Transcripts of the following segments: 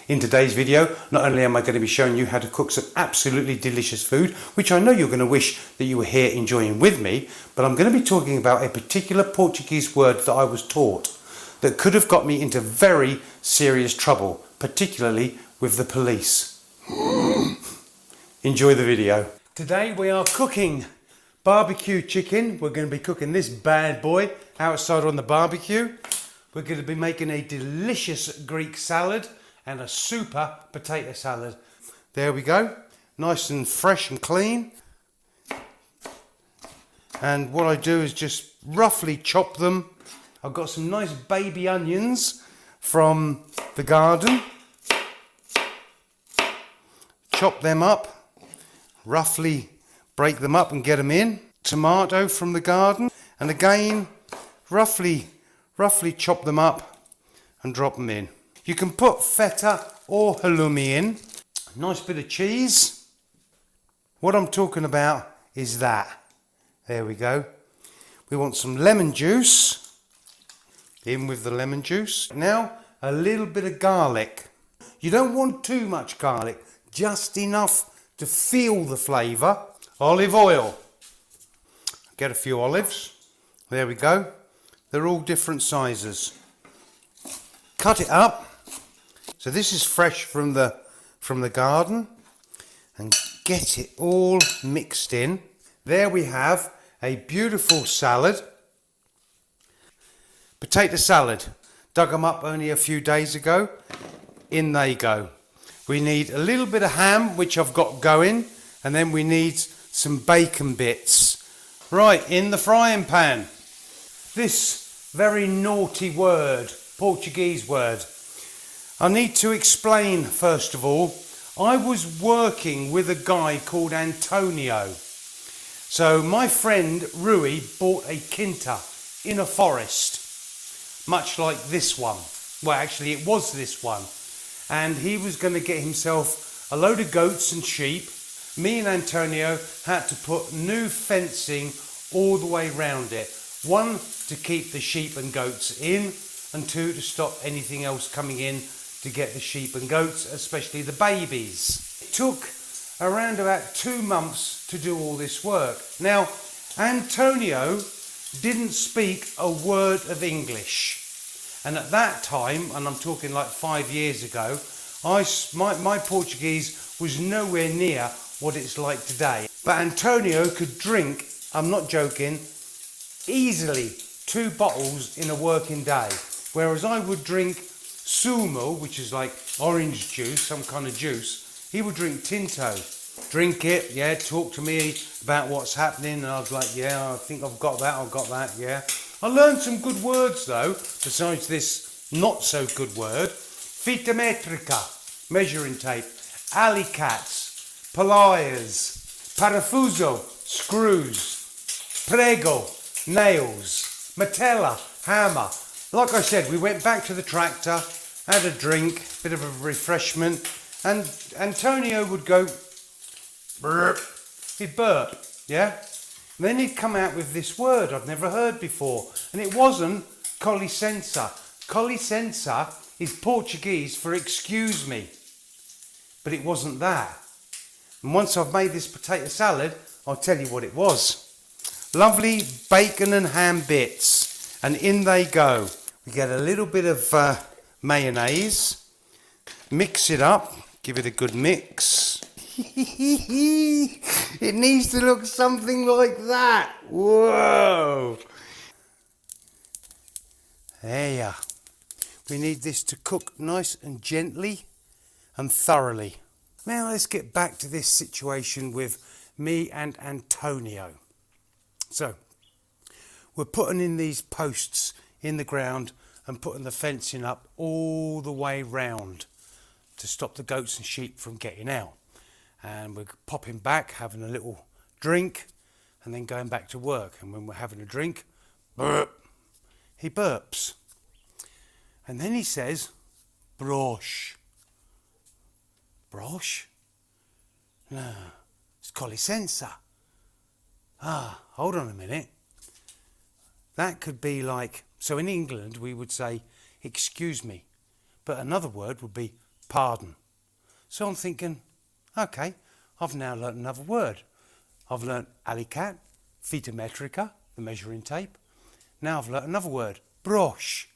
In today's video, not only am I going to be showing you how to cook some absolutely delicious food, which I know you're going to wish that you were here enjoying with me, but I'm going to be talking about a particular Portuguese word that I was taught that could have got me into very serious trouble, particularly with the police. Enjoy the video. Today we are cooking barbecue chicken. We're going to be cooking this bad boy outside on the barbecue. We're going to be making a delicious Greek salad and a super potato salad. There we go, nice and fresh and clean. And what I do is just roughly chop them. I've got some nice baby onions from the garden. Chop them up, roughly break them up and get them in. Tomato from the garden, and again roughly chop them up and drop them in. You can put feta or halloumi in. Nice bit of cheese. What I'm talking about is that. There we go. We want some lemon juice. In with the lemon juice. Now a little bit of garlic. You don't want too much garlic, just enough to feel the flavour. Olive oil. Get a few olives. There we go. They're all different sizes. Cut it up. So this is fresh from the garden, and get it all mixed in. There we have a beautiful salad. Potato salad. Dug them up only a few days ago. In they go. We need a little bit of ham, which I've got going, and then we need some bacon bits. Right, in the frying pan. This very naughty word, Portuguese word. I need to explain first of all, I was working with a guy called Antonio. So my friend Rui bought a quinta in a forest, much like this one. Well, actually it was this one. And he was going to get himself a load of goats and sheep. Me and Antonio had to put new fencing all the way round it. One, to keep the sheep and goats in, and two, to stop anything else coming in to get the sheep and goats, especially the babies. It took around about 2 months to do all this work. Now, Antonio didn't speak a word of English. And at that time, and I'm talking like 5 years ago, my Portuguese was nowhere near what it's like today. But Antonio could drink, I'm not joking, easily 2 bottles in a working day. Whereas I would drink sumo, which is like orange juice, some kind of juice. He would drink tinto. Drink it, yeah, talk to me about what's happening. And I was like, yeah, I think I've got that, yeah. I learned some good words though, besides this not so good word. Fita metrica, measuring tape. Alicats, pliers. Parafuso, screws. Prego, nails. Matella, hammer. Like I said, we went back to the tractor, had a drink, bit of a refreshment, and Antonio would go, burp. He'd burp, yeah? And then he'd come out with this word I've never heard before, and it wasn't licença. Licença is Portuguese for excuse me, but it wasn't that. And once I've made this potato salad, I'll tell you what it was. Lovely bacon and ham bits, and in they go. We get a little bit of mayonnaise, mix it up, give it a good mix. It needs to look something like that. Whoa! There ya. We need this to cook nice and gently and thoroughly. Now let's get back to this situation with me and Antonio. So, we're putting in these posts in the ground and putting the fencing up all the way round to stop the goats and sheep from getting out. And we're popping back, having a little drink, and then going back to work. And when we're having a drink, burp, he burps. And then he says, brosh. Brosh? No, it's licença. Ah, hold on a minute. That could be like, so in England we would say, excuse me. But another word would be pardon. So I'm thinking, okay, I've now learnt another word. I've learnt alicat, phytometrica, the measuring tape. Now I've learnt another word, broche.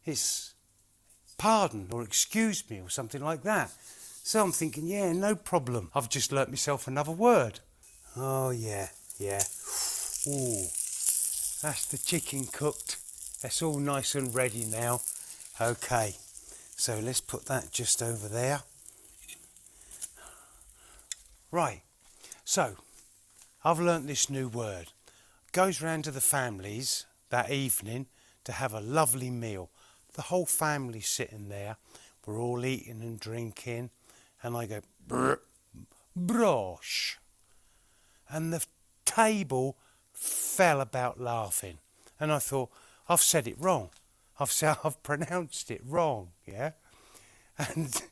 It's pardon or excuse me or something like that. So I'm thinking, yeah, no problem. I've just learnt myself another word. Oh yeah. Ooh, that's the chicken cooked. That's all nice and ready now. Okay, so let's put that just over there. Right, so I've learnt this new word. Goes round to the families that evening to have a lovely meal. The whole family's sitting there. We're all eating and drinking. And I go, broche. And the table fell about laughing. And I thought, I've said it wrong. I've pronounced it wrong, yeah? And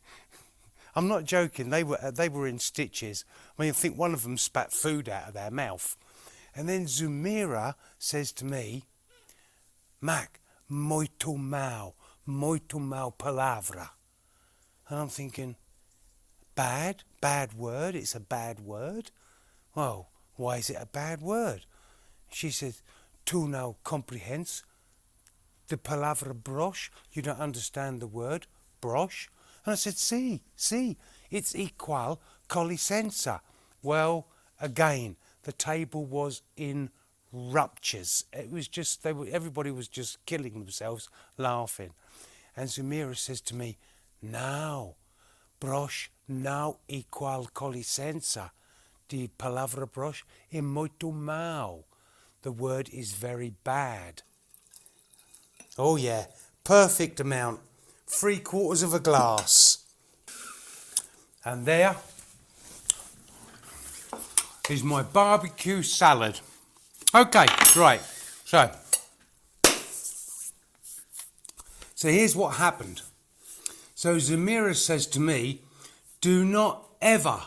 I'm not joking, they were in stitches. I mean, I think one of them spat food out of their mouth. And then Zumira says to me, Mac, muito mal palavra. And I'm thinking, bad word, it's a bad word. Well, why is it a bad word? She says, tu no comprehends the palavra broche, you don't understand the word broche. And I said, sí, it's equal colisenza. Well, again, the table was in ruptures. It was just, everybody was just killing themselves laughing. And Zumira says to me, now, broche now equal colisenza. The palavra broche é muito mal. The word is very bad. Oh yeah, perfect amount. 3/4 of a glass. And there is my barbecue salad. Okay, right. So here's what happened. So Zamira says to me, do not ever,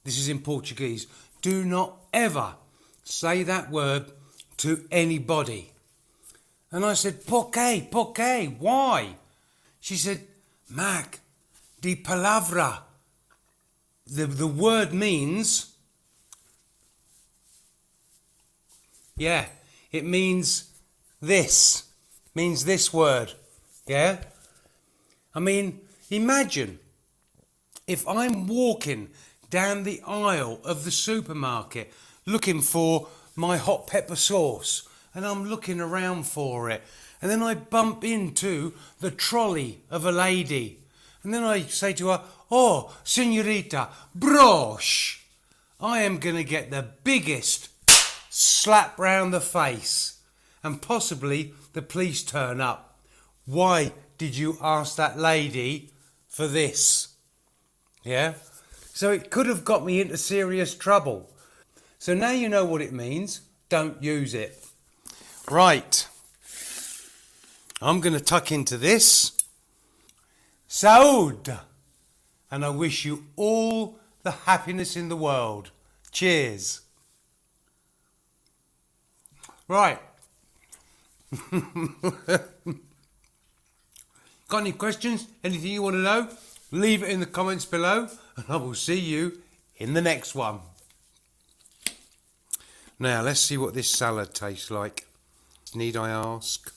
this is in Portuguese, do not ever say that word to anybody. And I said, por qué, why? She said, Mac, de palavra. The word means, yeah, it means this word, yeah? I mean, imagine if I'm walking down the aisle of the supermarket looking for my hot pepper sauce, and I'm looking around for it, and then I bump into the trolley of a lady, and then I say to her, oh, señorita, broche. I am going to get the biggest slap round the face, and possibly the police turn up. Why did you ask that lady for this? Yeah? So it could have got me into serious trouble. So now you know what it means. Don't use it. Right. I'm going to tuck into this. Saúde. And I wish you all the happiness in the world. Cheers. Right. Got any questions? Anything you want to know? Leave it in the comments below, and I will see you in the next one. Now, let's see what this salad tastes like. Need I ask?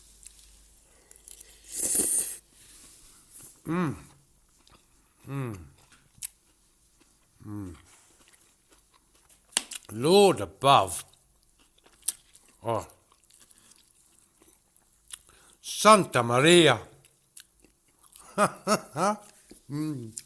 Lord above. Oh. Santa Maria.